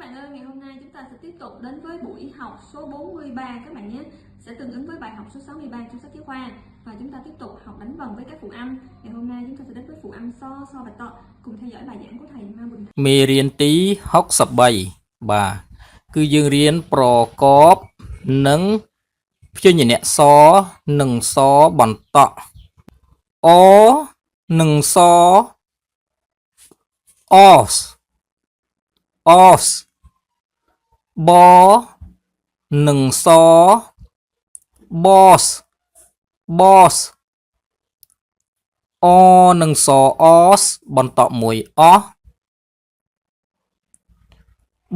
bạn ơi, ngày hôm nay chúng ta sẽ tiếp tục đến với buổi học số 43 các bạn nhé. Sẽ tương ứng với bài học số 63 trong sách giáo khoa. Và chúng ta tiếp tục học đánh vần với các phụ âm. Ngày hôm nay chúng ta sẽ đến với phụ âm so, so và to. Cùng theo dõi bài giảng của thầy Ma Bình. មេរៀនទី63បាទគឺយើងរៀនប្រកបនឹងព្យញ្ជនៈសនិងសបន្តអនិងសអសអសបនិងសបសបសអនិងសអសបន្តមួយអស់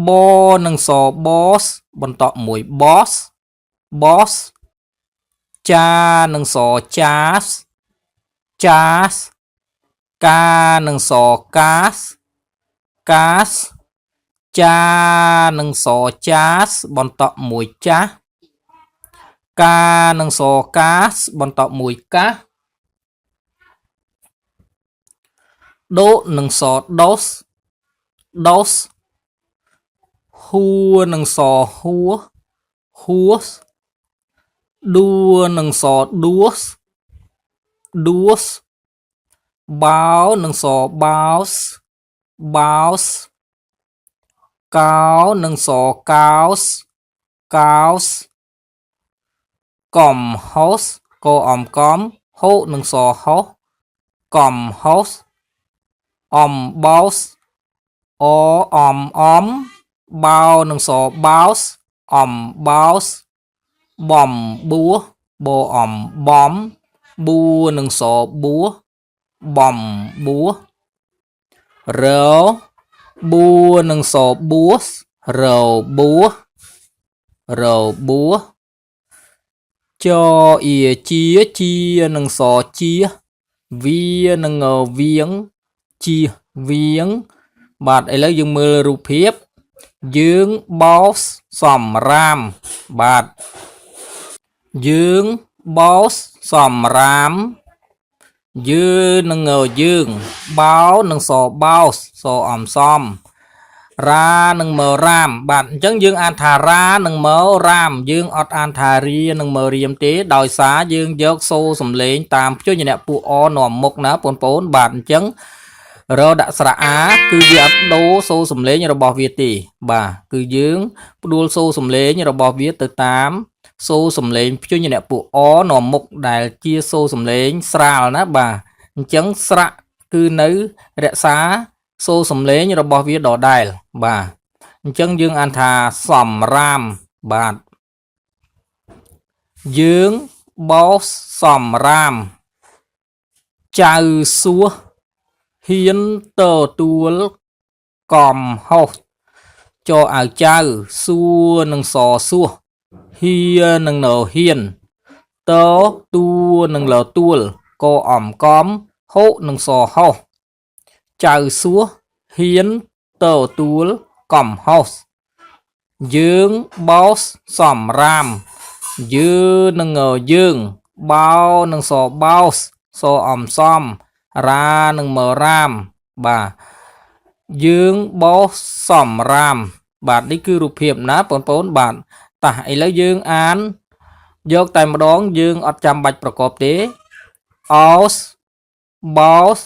បនិងសបសបន្តមួយ boss boss ចានិងសចាសចាសកានិងសកាសកាសចានិងសចាសបន្តមួយចាស់កានិងសកាសបន្តមួយកាសដូនិងសដូសដូសហួនិងសហួហួសដួនិងសដួសដួសបោនិងសបោសបោសកោនិងសកោសកោសកំហុសកអំកំហូនិងសហុសកំហុសអំបោសអអំអំបោនិងសបោសអំបោសបំបួបអំបំបួនិងសបួបំបួរបួនិងសបួសរបួរបួចអៀជាជានិងសជាវានិងវៀងជាវៀងបាទឥឡូវយើងមើលរូបភាពយើងបោសសំរាមបាទយើងបោសសំរាមយើងនឹងយើងបោនឹងសបោសសអំសំរានឹងមើរាមបាទអញ្ចឹងយើងអានថារានឹងមើរាមយើងអត់អានថារានឹងមើរៀមទេដោយសារយើងយកសូរសំឡេងតាមព្យញ្ជនៈពួកអនាំមុខណាបងប្អូនបាទអញ្ចឹងរដាក់ស្រៈអាគឺវាអត់ដូរសូរសំឡេងរបស់វាទេបាទគឺយើងផ្ដួលសូរសំឡេងរបស់វាទៅតាមសូរសំឡេងព្យញ្ជនៈពួកអនាំមុខដែលជាសូរសំឡេងស្រាលណាបាទអញ្ចឹងស្រៈគឺនៅរក្សាសូរសំឡេងរបស់វាដដែលបាទអញ្ចឹងយើងអានថាសំរាមបាទយើងបោសសំរាមចៅសួសហ៊ានទទួលកំហុសចអៅចៅសួរនឹងសសួសហ៊ានឹងណហ៊ានតទួនឹងលទួលកអំកំហុនឹងសហុសចៅសួសហ៊ានទទួលកំហុសយើងបោសសំរាមយើងនឹងយើងបោនឹងសបោសសអំសំរានឹងមើរាមបាទយើងបោសសំរាមបាទនេះគឺរូបភាពណាបងប្អូនបាទតោះឥឡូវយើងអានយកតែម្ដងយើងអត់ចាំបាច់ប្រកបទេអោសបោស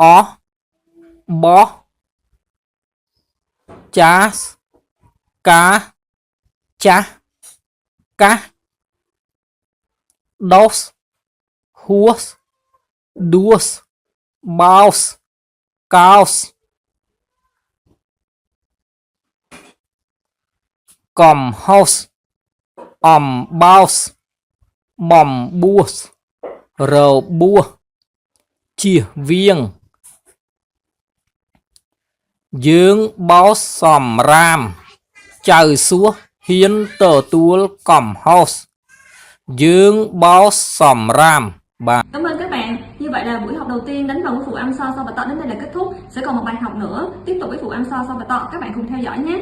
អោះបោះចាសកាចាស់កាសដោសហួសដួសបោសកោសកំហុសអំបោសបំបួសរបួសជៀសវាងយើងបោសសំរាមចៅសួសហ៊ានទទួលកំហុសយើងបោសសំរាមបាទ Cảm ơn các bạn. Như vậy là buổi học đầu tiên đánh vần với phụ âm so, so và to đến đây là kết thúc. Sẽ còn một bài học nữa tiếp tục với phụ âm so, so và to. Các bạn cùng theo dõi nhé.